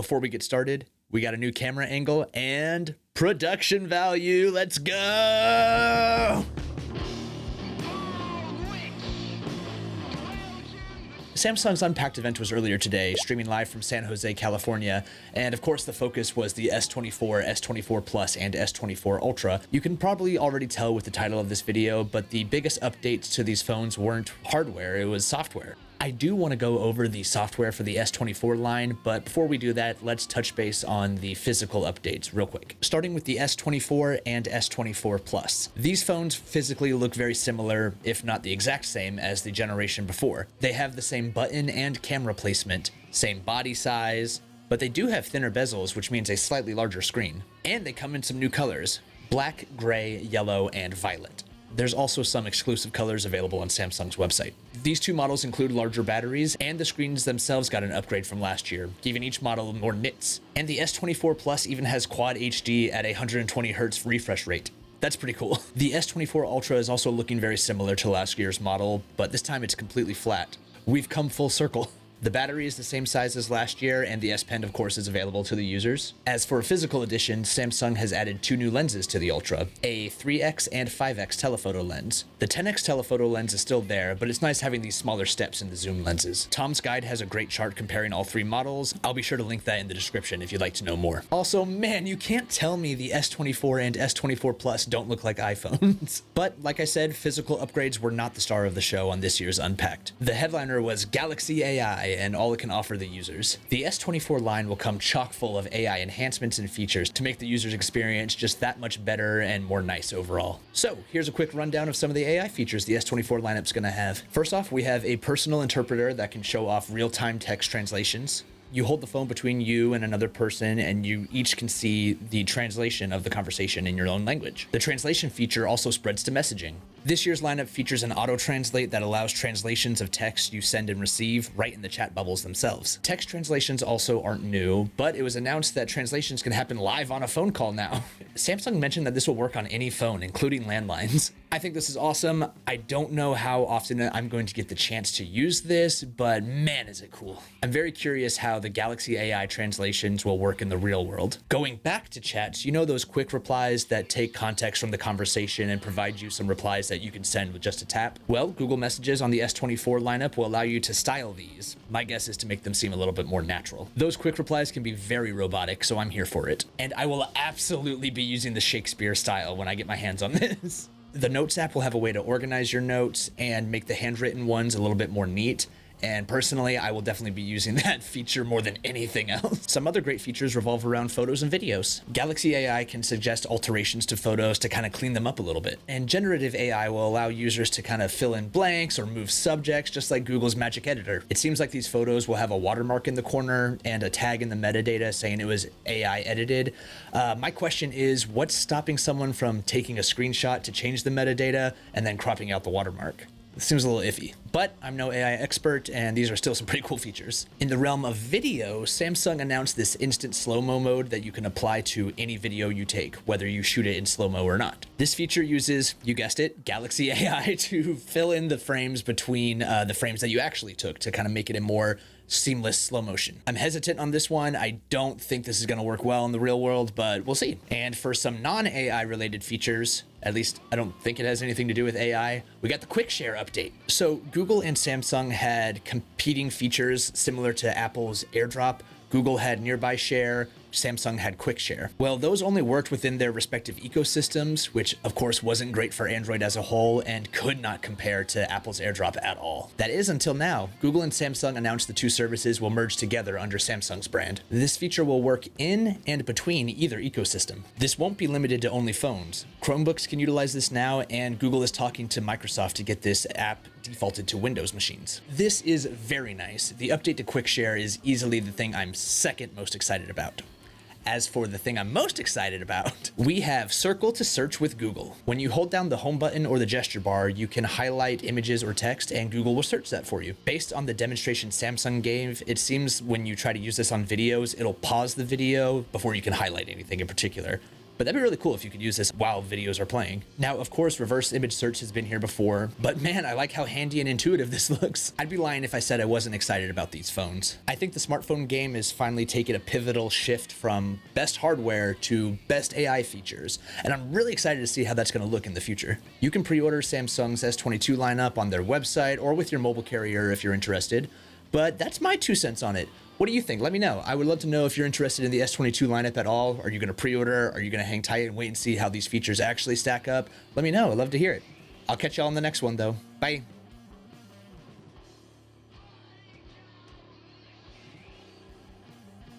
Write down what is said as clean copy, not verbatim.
Before we get started, we got a new camera angle and production value. Let's go! Samsung's Unpacked event was earlier today, streaming live from San Jose, California, and of course the focus was the S24, S24 Plus, and S24 Ultra. You can probably already tell with the title of this video, but the biggest updates to these phones weren't hardware, it was software. I do want to go over the software for the S24 line, but before we do that, let's touch base on the physical updates real quick. Starting with the S24 and S24 Plus. These phones physically look very similar, if not the exact same, as the generation before. They have the same button and camera placement, same body size, but they do have thinner bezels, which means a slightly larger screen. And they come in some new colors: black, gray, yellow, and violet. There's also some exclusive colors available on Samsung's website. These two models include larger batteries, and the screens themselves got an upgrade from last year, giving each model more nits. And the S24 Plus even has Quad HD at a 120Hz refresh rate. That's pretty cool. The S24 Ultra is also looking very similar to last year's model, but this time it's completely flat. We've come full circle. The battery is the same size as last year, and the S Pen, of course, is available to the users. As for a physical edition, Samsung has added two new lenses to the Ultra, a 3x and 5x telephoto lens. The 10x telephoto lens is still there, but it's nice having these smaller steps in the zoom lenses. Tom's guide has a great chart comparing all three models. I'll be sure to link that in the description if you'd like to know more. Also, man, you can't tell me the S24 and S24 Plus don't look like iPhones. But like I said, physical upgrades were not the star of the show on this year's Unpacked. The headliner was Galaxy AI and all it can offer the users. The S24 line will come chock full of AI enhancements and features to make the user's experience just that much better and more nice overall. So here's a quick rundown of some of the AI features the S24 lineup's gonna have. First off, we have a personal interpreter that can show off real-time text translations. You hold the phone between you and another person, and you each can see the translation of the conversation in your own language. The translation feature also spreads to messaging. This year's lineup features an auto-translate that allows translations of text you send and receive right in the chat bubbles themselves. Text translations also aren't new, but it was announced that translations can happen live on a phone call now. Samsung mentioned that this will work on any phone, including landlines. I think this is awesome. I don't know how often I'm going to get the chance to use this, but man, is it cool. I'm very curious how the Galaxy AI translations will work in the real world. Going back to chats, you know those quick replies that take context from the conversation and provide you some replies that you can send with just a tap? Well, Google Messages on the S24 lineup will allow you to style these. My guess is to make them seem a little bit more natural. Those quick replies can be very robotic, so I'm here for it. And I will absolutely be using the Shakespeare style when I get my hands on this. The Notes app will have a way to organize your notes and make the handwritten ones a little bit more neat. And personally, I will definitely be using that feature more than anything else. Some other great features revolve around photos and videos. Galaxy AI can suggest alterations to photos to kind of clean them up a little bit. And generative AI will allow users to kind of fill in blanks or move subjects, just like Google's Magic Editor. It seems like these photos will have a watermark in the corner and a tag in the metadata saying it was AI edited. My question is, what's stopping someone from taking a screenshot to change the metadata and then cropping out the watermark? It seems a little iffy, but I'm no AI expert, and these are still some pretty cool features. In the realm of video, Samsung announced this instant slow-mo mode that you can apply to any video you take, whether you shoot it in slow-mo or not. This feature uses, you guessed it, Galaxy AI to fill in the frames between the frames that you actually took to kind of make it a more seamless slow motion. I'm hesitant on this one. I don't think this is going to work well in the real world, but we'll see. And for some non-AI related features, at least I don't think it has anything to do with AI, we got the Quick Share update. So Google and Samsung had competing features similar to Apple's AirDrop. Google had Nearby Share, Samsung had Quick Share. Well, those only worked within their respective ecosystems, which of course wasn't great for Android as a whole and could not compare to Apple's AirDrop at all. That is until now. Google and Samsung announced the two services will merge together under Samsung's brand. This feature will work in and between either ecosystem. This won't be limited to only phones. Chromebooks can utilize this now, and Google is talking to Microsoft to get this app defaulted to Windows machines. This is very nice. The update to Quick Share is easily the thing I'm second most excited about. As for the thing I'm most excited about, we have Circle to Search with Google. When you hold down the home button or the gesture bar, you can highlight images or text and Google will search that for you. Based on the demonstration Samsung gave, it seems when you try to use this on videos, it'll pause the video before you can highlight anything in particular. But that'd be really cool if you could use this while videos are playing. Now, of course, reverse image search has been here before, but man, I like how handy and intuitive this looks. I'd be lying if I said I wasn't excited about these phones. I think the smartphone game is finally taking a pivotal shift from best hardware to best AI features, and I'm really excited to see how that's going to look in the future. You can pre-order Samsung's S22 lineup on their website or with your mobile carrier if you're interested, but that's my 2 cents on it. What do you think? Let me know. I would love to know if you're interested in the S22 lineup at all. Are you going to pre-order? Are you going to hang tight and wait and see how these features actually stack up? Let me know. I'd love to hear it. I'll catch y'all in the next one, though. Bye.